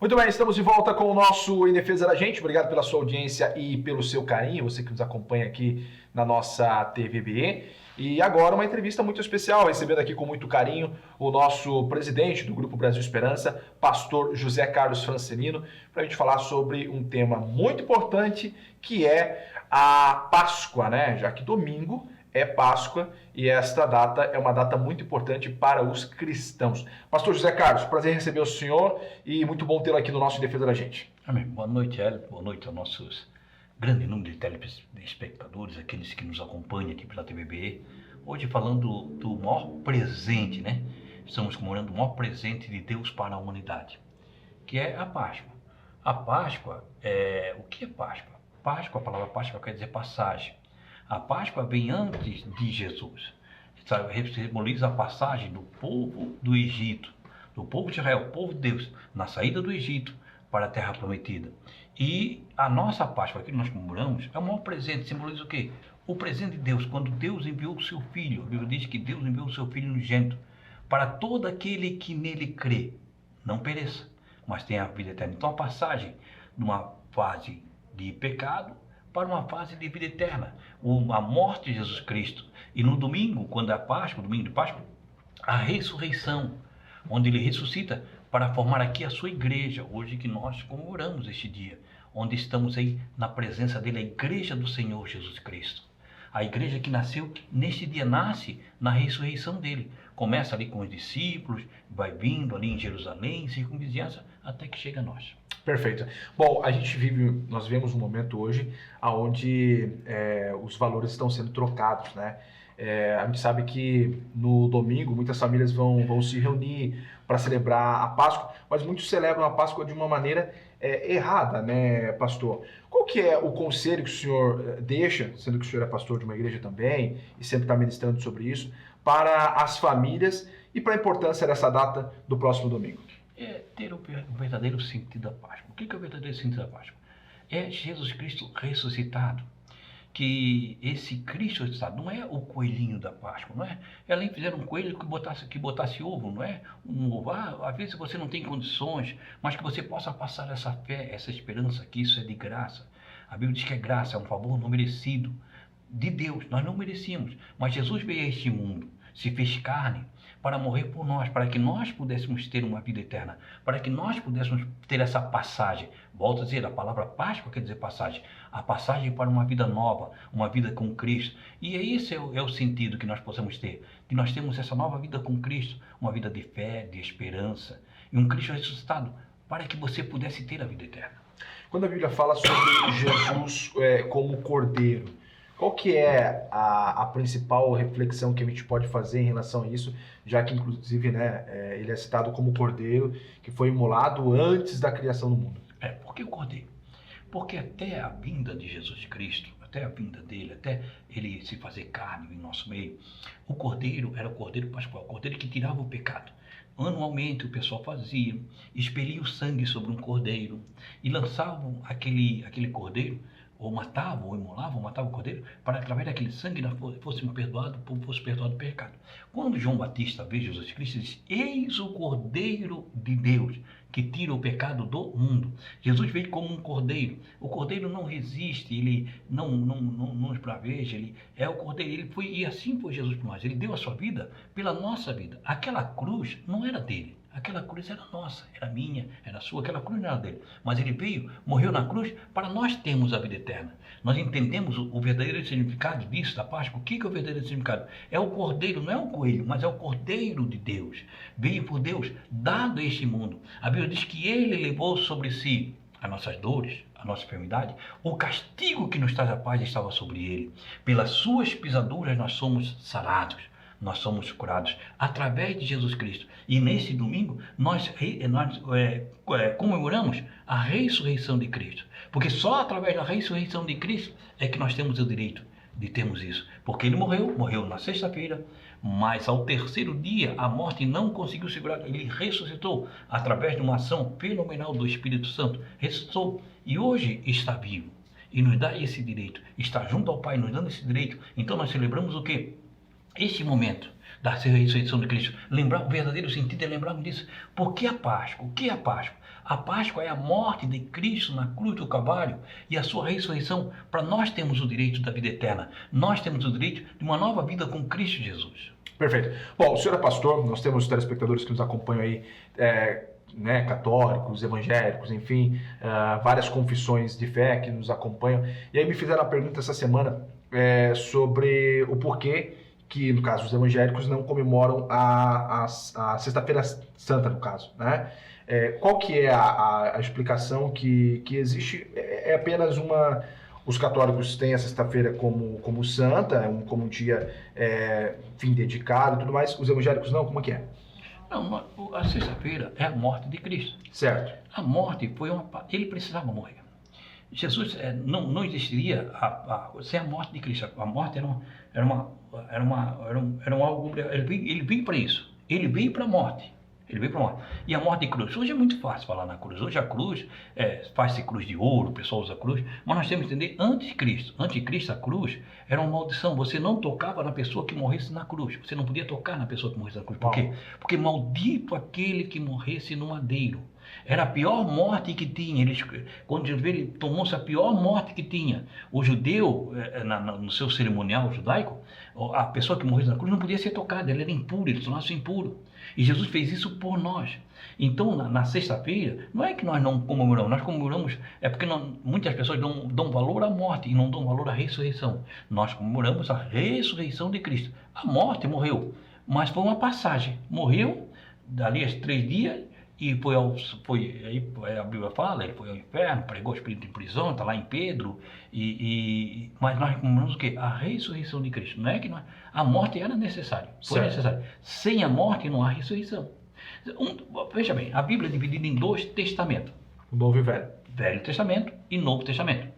Muito bem, estamos de volta com o nosso Em Defesa da Gente. Obrigado pela sua audiência e pelo seu carinho, você que nos acompanha aqui na nossa TVBE. E agora uma entrevista muito especial, recebendo aqui com muito carinho o nosso presidente do Grupo Brasil Esperança, pastor José Carlos Francelino, para a gente falar sobre um tema muito importante, que é a Páscoa, né? Já que domingo é Páscoa e esta data é uma data muito importante para os cristãos. Pastor José Carlos, prazer em receber o senhor e muito bom tê-lo aqui no nosso Em Defesa da Gente. Amém. Boa noite, Hélio. Boa noite aos nossos grande número de telespectadores, aqueles que nos acompanham aqui pela TVBE. Hoje falando do maior presente, né? Estamos comemorando o maior presente de Deus para a humanidade, que é a Páscoa. A Páscoa, o que é Páscoa? Páscoa, a palavra Páscoa quer dizer passagem. A Páscoa vem antes de Jesus. Simboliza a passagem do povo do Egito, do povo de Israel, o povo de Deus, na saída do Egito para a Terra Prometida. E a nossa Páscoa, que nós comemoramos, é o maior presente. Simboliza o quê? O presente de Deus, quando Deus enviou o seu Filho. A Bíblia diz que Deus enviou o seu Filho unigênito para todo aquele que nele crê, não pereça, mas tenha a vida eterna. Então a passagem de uma fase de pecado para uma fase de vida eterna, a morte de Jesus Cristo. E no domingo, quando é a Páscoa, domingo de Páscoa, a ressurreição, onde ele ressuscita para formar aqui a sua igreja, hoje que nós comemoramos este dia, onde estamos aí na presença dele, a igreja do Senhor Jesus Cristo. A igreja que nasceu neste dia, nasce na ressurreição dele. Começa ali com os discípulos, vai vindo ali em Jerusalém, circunvizinhança, até que chega a nós. Perfeito. Bom, nós vivemos um momento hoje onde os valores estão sendo trocados, né? A gente sabe que no domingo muitas famílias vão se reunir para celebrar a Páscoa, mas muitos celebram a Páscoa de uma maneira errada, né, pastor? Qual que é o conselho que o senhor deixa, sendo que o senhor é pastor de uma igreja também e sempre está ministrando sobre isso, para as famílias e para a importância dessa data do próximo domingo? É ter o verdadeiro sentido da Páscoa. O que é o verdadeiro sentido da Páscoa? É Jesus Cristo ressuscitado. Que esse Cristo ressuscitado não é o coelhinho da Páscoa, não é? Além fizeram um coelho que botasse ovo, não é? Um ovo. Às vezes você não tem condições, mas que você possa passar essa fé, essa esperança, que isso é de graça. A Bíblia diz que é graça, é um favor não merecido de Deus. Nós não merecíamos, mas Jesus veio a este mundo, se fez carne para morrer por nós, para que nós pudéssemos ter uma vida eterna, para que nós pudéssemos ter essa passagem. Volto a dizer, a palavra Páscoa quer dizer passagem, a passagem para uma vida nova, uma vida com Cristo. E esse é o sentido que nós possamos ter, que nós temos essa nova vida com Cristo, uma vida de fé, de esperança, e um Cristo ressuscitado, para que você pudesse ter a vida eterna. Quando a Bíblia fala sobre Jesus como Cordeiro, qual que é a principal reflexão que a gente pode fazer em relação a isso, já que inclusive ele é citado como Cordeiro, que foi imolado antes da criação do mundo? Por que o Cordeiro? Porque até a vinda de Jesus Cristo, até a vinda dele, até ele se fazer carne em nosso meio, o Cordeiro era o Cordeiro Pascual, o Cordeiro que tirava o pecado. Anualmente o pessoal fazia, expelia o sangue sobre um cordeiro e lançavam aquele cordeiro, ou matavam, ou imolavam, ou matavam o cordeiro, para através daquele sangue fosse perdoado, o povo fosse perdoado o pecado. Quando João Batista vê Jesus Cristo, ele diz: eis o Cordeiro de Deus, que tira o pecado do mundo. Jesus veio como um cordeiro. O cordeiro não resiste, ele não esbraveja, ele é o cordeiro. Ele foi, e assim foi Jesus por nós. Ele deu a sua vida pela nossa vida. Aquela cruz não era dele. Aquela cruz era nossa, era minha, era sua, aquela cruz não era dele. Mas ele veio, morreu na cruz para nós termos a vida eterna. Nós entendemos o verdadeiro significado disso, da Páscoa. O que é o verdadeiro significado? É o cordeiro, não é o coelho, mas é o cordeiro de Deus. Veio por Deus, dado a este mundo. A Bíblia diz que ele levou sobre si as nossas dores, a nossa enfermidade, o castigo que nos traz a paz estava sobre ele. Pelas suas pisaduras nós somos sarados. Nós somos curados através de Jesus Cristo. E nesse domingo nós comemoramos a ressurreição de Cristo. Porque só através da ressurreição de Cristo é que nós temos o direito de termos isso. Porque ele morreu na sexta-feira, mas ao terceiro dia a morte não conseguiu segurar. Ele ressuscitou através de uma ação fenomenal do Espírito Santo. Ressuscitou e hoje está vivo. E nos dá esse direito. Está junto ao Pai nos dando esse direito. Então nós celebramos o quê? Este momento da ressurreição de Cristo. Lembrar o verdadeiro sentido é lembrarmos disso. Por que a Páscoa? O que é a Páscoa? A Páscoa é a morte de Cristo na cruz do Calvário e a sua ressurreição. Para nós temos o direito da vida eterna. Nós temos o direito de uma nova vida com Cristo Jesus. Perfeito. Bom, o senhor é pastor, nós temos telespectadores que nos acompanham aí, né, católicos, evangélicos, enfim, várias confissões de fé que nos acompanham. E aí me fizeram a pergunta essa semana sobre o porquê que, no caso, os evangélicos não comemoram a Sexta-feira Santa, no caso, né? Qual que é a explicação que existe? É apenas uma... Os católicos têm a sexta-feira como santa, como um dia, enfim, dedicado e tudo mais. Os evangélicos não? Como é que é? Não, a sexta-feira é a morte de Cristo. Certo. A morte foi ele precisava morrer. Jesus não existiria sem a morte de Cristo. A morte era algo. Ele veio para isso. Ele veio para a morte. Ele veio para a morte. E a morte de cruz. Hoje é muito fácil falar na cruz. Hoje a cruz faz-se cruz de ouro, o pessoal usa cruz. Mas nós temos que entender antes de Cristo. Antes de Cristo, a cruz era uma maldição. Você não tocava na pessoa que morresse na cruz. Você não podia tocar na pessoa que morresse na cruz. Por quê? Porque maldito aquele que morresse no madeiro. Era a pior morte que tinha. Quando ele tomou-se a pior morte que tinha. O judeu, no seu cerimonial judaico, a pessoa que morresse na cruz não podia ser tocada. Ele era impuro, ele tornava-se impuro. E Jesus fez isso por nós. Então, na sexta-feira, não é que nós não comemoramos, nós comemoramos, porque muitas pessoas dão valor à morte e não dão valor à ressurreição. Nós comemoramos a ressurreição de Cristo. A morte morreu, mas foi uma passagem. Morreu, dali a 3 dias, e aí a Bíblia fala, ele foi ao inferno, pregou o Espírito em prisão, está lá em Pedro, mas nós comemoramos o quê? A ressurreição de Cristo. Não é que a morte era necessária, foi necessária. Sem a morte não há ressurreição. Veja bem, a Bíblia é dividida em 2 testamentos. O Novo e o Velho. Velho Testamento e Novo Testamento.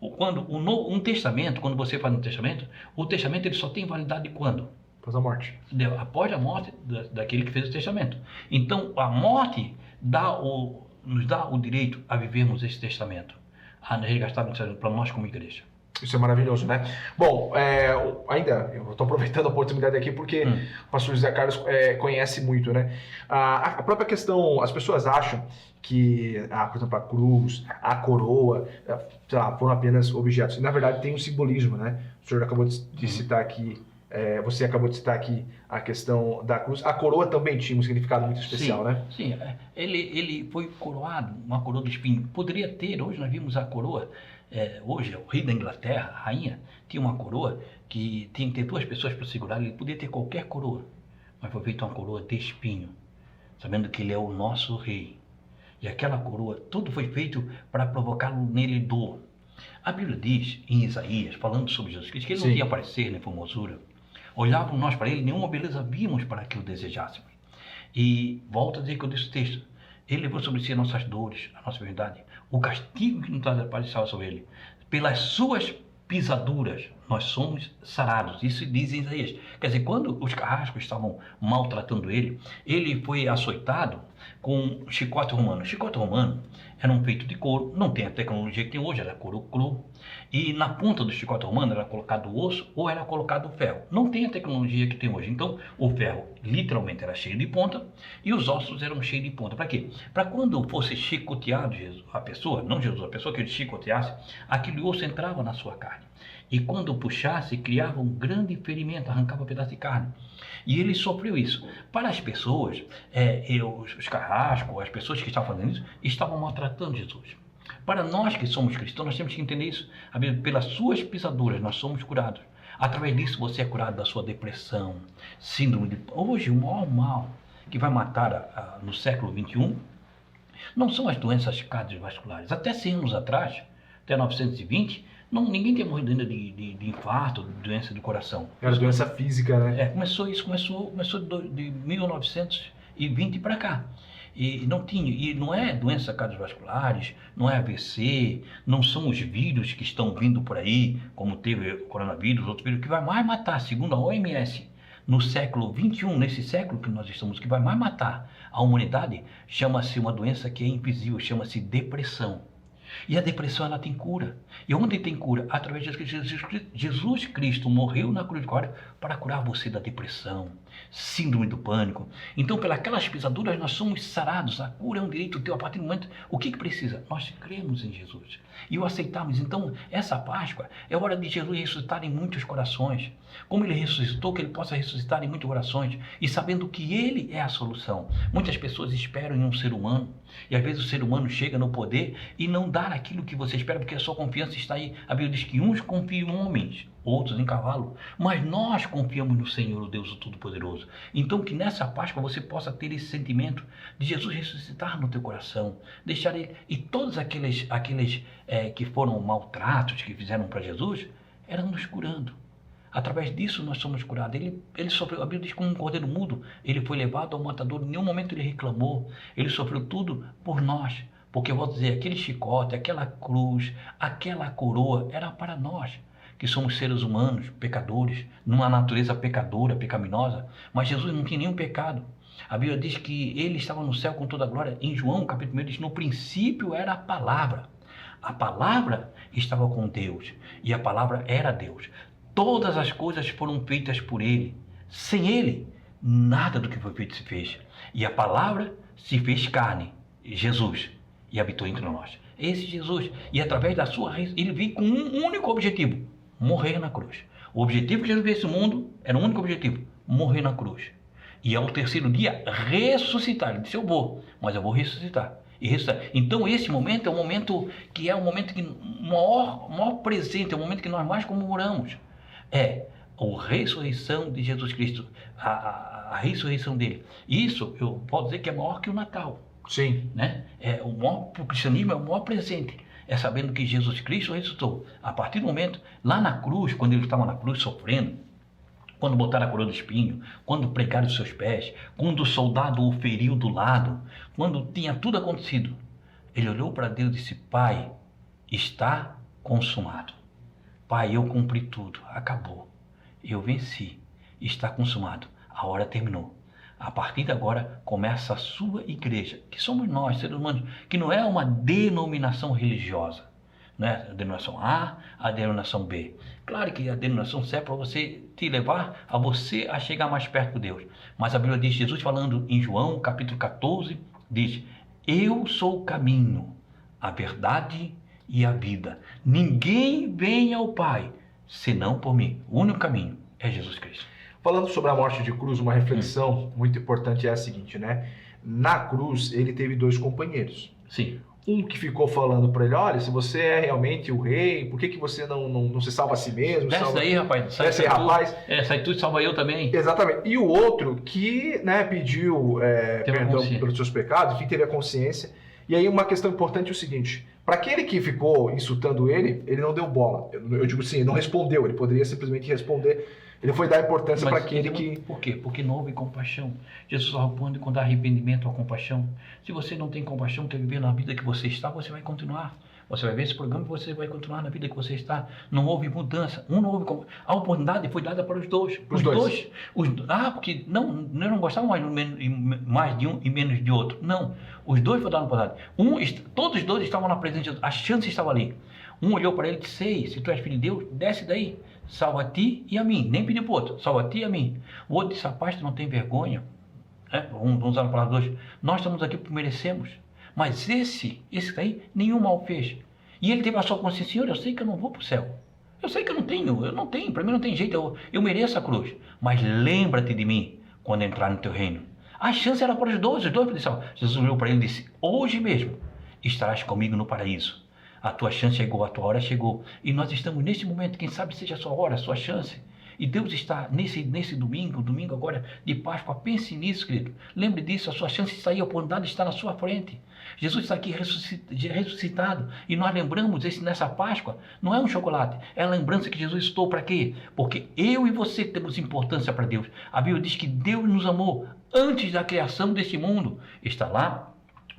Um testamento, quando você faz um testamento, o testamento ele só tem validade de quando? Após a morte. Após a morte daquele que fez o testamento. Então, a morte nos dá o direito a vivermos esse testamento, a resgatarmos para nós como igreja. Isso é maravilhoso, né? Bom, ainda, eu estou aproveitando a oportunidade aqui porque o pastor José Carlos conhece muito, né? A própria questão, as pessoas acham que, por exemplo, a cruz, a coroa, sei lá, foram apenas objetos. E, na verdade, tem um simbolismo, né? O senhor acabou de citar aqui, você acabou de citar aqui a questão da cruz. A coroa também tinha um significado muito especial, né? Sim, ele foi coroado, uma coroa de espinho. Poderia ter, hoje nós vimos a coroa, hoje o rei da Inglaterra, a rainha, tinha uma coroa que tinha que ter 2 pessoas para segurar. Ele podia ter qualquer coroa, mas foi feita uma coroa de espinho, sabendo que ele é o nosso rei. E aquela coroa, tudo foi feito para provocar nele dor. A Bíblia diz, em Isaías, falando sobre Jesus Cristo, que ele não tinha aparecer nem formosura. Olhávamos nós para ele, nenhuma beleza víamos para que o desejássemos. E volta a dizer que eu disse o texto, ele levou sobre si as nossas dores, a nossa verdade, o castigo que nos apareceu sobre ele. Pelas suas pisaduras, nós somos sarados. Isso diz em Isaías. Quer dizer, quando os carrascos estavam maltratando ele, ele foi açoitado com chicote romano. Chicote romano era um feito de couro, não tem a tecnologia que tem hoje, era couro cru. E na ponta do chicote romano era colocado osso ou era colocado ferro. Não tem a tecnologia que tem hoje. Então, o ferro literalmente era cheio de ponta e os ossos eram cheios de ponta. Para quê? Para quando fosse chicoteado a pessoa, não Jesus, a pessoa que ele chicoteasse, aquele osso entrava na sua carne. E quando puxasse, criava um grande ferimento, arrancava um pedaço de carne. E ele sofreu isso. Para as pessoas, os carrascos, as pessoas que estavam fazendo isso, estavam maltratando Jesus. Para nós que somos cristãos, nós temos que entender isso. Pelas suas pisaduras, nós somos curados. Através disso, você é curado da sua depressão, síndrome de... Hoje, o maior mal que vai matar no século XXI não são as doenças cardiovasculares. Até 100 anos atrás, até 920, ninguém tinha morrido ainda de infarto, de doença do coração. Era doença física, né? Começou de 1920 para cá. E não é doença cardiovasculares, não é AVC, não são os vírus que estão vindo por aí, como teve o coronavírus, outro vírus, que vai mais matar, segundo a OMS, no século XXI, nesse século que nós estamos, que vai mais matar a humanidade, chama-se uma doença que é invisível, chama-se depressão. E a depressão, ela tem cura. E onde tem cura? Através de Jesus Cristo morreu na cruz de Calvário para curar você da depressão, síndrome do pânico. Então, pelas pisaduras, nós somos sarados. A cura é um direito teu. A partir do momento, o que precisa? Nós cremos em Jesus e o aceitamos. Então, essa Páscoa é hora de Jesus ressuscitar em muitos corações. Como ele ressuscitou, que ele possa ressuscitar em muitos corações. E sabendo que ele é a solução. Muitas pessoas esperam em um ser humano. E às vezes o ser humano chega no poder e não dá aquilo que você espera, porque a sua confiança está aí. A Bíblia diz que uns confiam em homens, outros em cavalo. Mas nós confiamos no Senhor, o Deus Todo-Poderoso. Então que nessa Páscoa você possa ter esse sentimento de Jesus ressuscitar no teu coração. Deixar ele... E todos aqueles que foram maltratos, que fizeram para Jesus, eram nos curando. Através disso nós somos curados. Ele sofreu, a Bíblia diz, como um cordeiro mudo, ele foi levado ao matador, em nenhum momento ele reclamou, ele sofreu tudo por nós, porque eu vou dizer, aquele chicote, aquela cruz, aquela coroa, era para nós, que somos seres humanos, pecadores, numa natureza pecadora, pecaminosa, mas Jesus não tinha nenhum pecado. A Bíblia diz que ele estava no céu com toda a glória. Em João, capítulo 1, diz, no princípio era a palavra estava com Deus, e a palavra era Deus. Todas as coisas foram feitas por ele. Sem ele, nada do que foi feito se fez. E a palavra se fez carne, Jesus, e habitou entre nós. Esse Jesus. E através da sua raiz, ele veio com um único objetivo: morrer na cruz. O objetivo que Jesus veio a esse mundo era um único objetivo: morrer na cruz. E ao terceiro dia, ressuscitar. Ele disse, eu vou, mas eu vou ressuscitar. Então esse momento é um momento que maior presente, é o momento que nós mais comemoramos. É a ressurreição de Jesus Cristo, a ressurreição dele. Isso eu posso dizer que é maior que o Natal. Sim. Né? O cristianismo é o maior presente. É sabendo que Jesus Cristo ressuscitou. A partir do momento, lá na cruz, quando ele estava na cruz sofrendo, quando botaram a coroa de espinho, quando pregaram os seus pés, quando o soldado o feriu do lado, quando tinha tudo acontecido, ele olhou para Deus e disse, Pai, está consumado. Pai, eu cumpri tudo, acabou, eu venci, está consumado, a hora terminou. A partir de agora começa a sua igreja, que somos nós, seres humanos, que não é uma denominação religiosa, não é a denominação A, a denominação B. Claro que a denominação C é para você te levar a chegar mais perto de Deus. Mas a Bíblia diz, Jesus falando em João, capítulo 14, diz, eu sou o caminho, a verdade e a vida. Ninguém vem ao Pai, senão por mim. O único caminho é Jesus Cristo. Falando sobre a morte de cruz, uma reflexão muito importante é a seguinte, né? Na cruz, ele teve dois companheiros. Sim. Um que ficou falando para ele, olha, se você é realmente o rei, por que você não se salva a si mesmo? Desce daí, rapaz. Desce aí, rapaz. Sai tu e salva eu também. Exatamente. E o outro que, né, pediu perdão pelos seus pecados, enfim, teve a consciência. E aí uma questão importante é o seguinte, para aquele que ficou insultando ele não deu bola. Eu digo assim, não respondeu, ele poderia simplesmente responder. Ele foi dar importância para aquele que... Por quê? Porque não houve compaixão. Jesus só responde quando há arrependimento ou compaixão. Se você não tem compaixão, quer viver na vida que você está, você vai continuar. Você vai ver esse programa e você vai continuar na vida que você está. Não houve mudança. A oportunidade foi dada para os dois. Os dois. Porque não gostavam mais de um e menos de outro. Não. Os dois foram dados a oportunidade. Todos os dois estavam na presença de Deus. A chance estava ali. Um olhou para ele e disse, ei, se tu és filho de Deus, desce daí. Salva a ti e a mim. Nem pediu para o outro. Salva a ti e a mim. O outro disse, rapaz, tu não tem vergonha. Vamos usar a palavra de hoje. Nós estamos aqui porque merecemos. Mas esse daí, nenhum mal fez. E ele teve a sua consciência, Senhor, eu sei que eu não vou para o céu. Eu sei que eu não tenho, para mim não tem jeito, eu mereço a cruz. Mas lembra-te de mim quando entrar no teu reino. A chance era para os dois disseram, Jesus olhou para ele e disse, hoje mesmo estarás comigo no paraíso. A tua chance chegou, a tua hora chegou. E nós estamos neste momento, quem sabe seja a sua hora, a sua chance. E Deus está nesse domingo agora de Páscoa. Pense nisso, querido. Lembre disso, a sua chance está aí, a oportunidade está na sua frente. Jesus está aqui ressuscitado. E nós lembramos nessa Páscoa, não é um chocolate, é a lembrança que Jesus estou para quê? Porque eu e você temos importância para Deus. A Bíblia diz que Deus nos amou antes da criação deste mundo. Está lá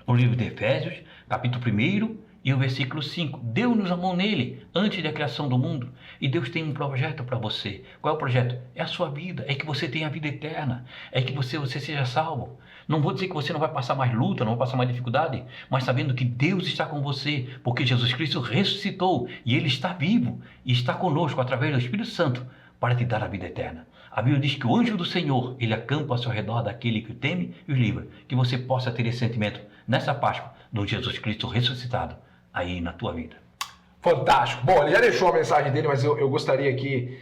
no livro de Efésios, capítulo 1 E o versículo 5, Deus nos amou nele antes da criação do mundo. E Deus tem um projeto para você. Qual é o projeto? É a sua vida, é que você tenha a vida eterna, é que você seja salvo. Não vou dizer que você não vai passar mais luta, não vai passar mais dificuldade, mas sabendo que Deus está com você, porque Jesus Cristo ressuscitou e Ele está vivo e está conosco através do Espírito Santo para te dar a vida eterna. A Bíblia diz que o anjo do Senhor, ele acampa ao seu redor daquele que o teme e o livra. Que você possa ter esse sentimento nessa Páscoa do Jesus Cristo ressuscitado aí na tua vida. Fantástico. Bom, ele já deixou a mensagem dele, mas eu gostaria aqui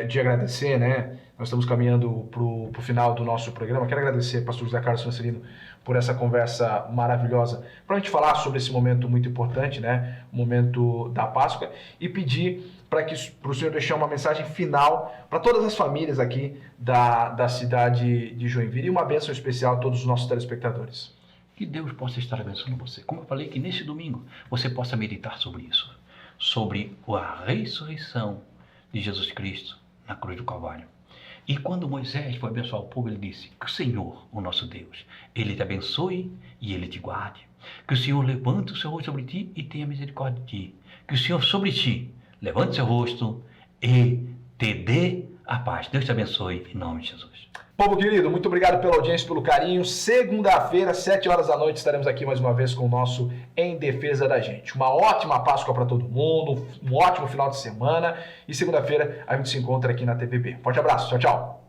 de agradecer, né? Nós estamos caminhando para o final do nosso programa. Quero agradecer ao pastor José Carlos Francelino por essa conversa maravilhosa, para a gente falar sobre esse momento muito importante, né? O momento da Páscoa, e pedir para o senhor deixar uma mensagem final para todas as famílias aqui da cidade de Joinville e uma bênção especial a todos os nossos telespectadores. Que Deus possa estar abençoando você. Como eu falei, que nesse domingo você possa meditar sobre isso, sobre a ressurreição de Jesus Cristo na cruz do Calvário. E quando Moisés foi abençoar o povo, ele disse que o Senhor, o nosso Deus, ele te abençoe e ele te guarde. Que o Senhor levante o seu rosto sobre ti e tenha misericórdia de ti. Que o Senhor sobre ti levante seu rosto e te dê a paz. Deus te abençoe em nome de Jesus. Povo querido, muito obrigado pela audiência, pelo carinho. Segunda-feira, 7 horas da noite, estaremos aqui mais uma vez com o nosso Em Defesa da Gente. Uma ótima Páscoa para todo mundo, um ótimo final de semana e segunda-feira a gente se encontra aqui na TVB. Forte abraço, tchau, tchau.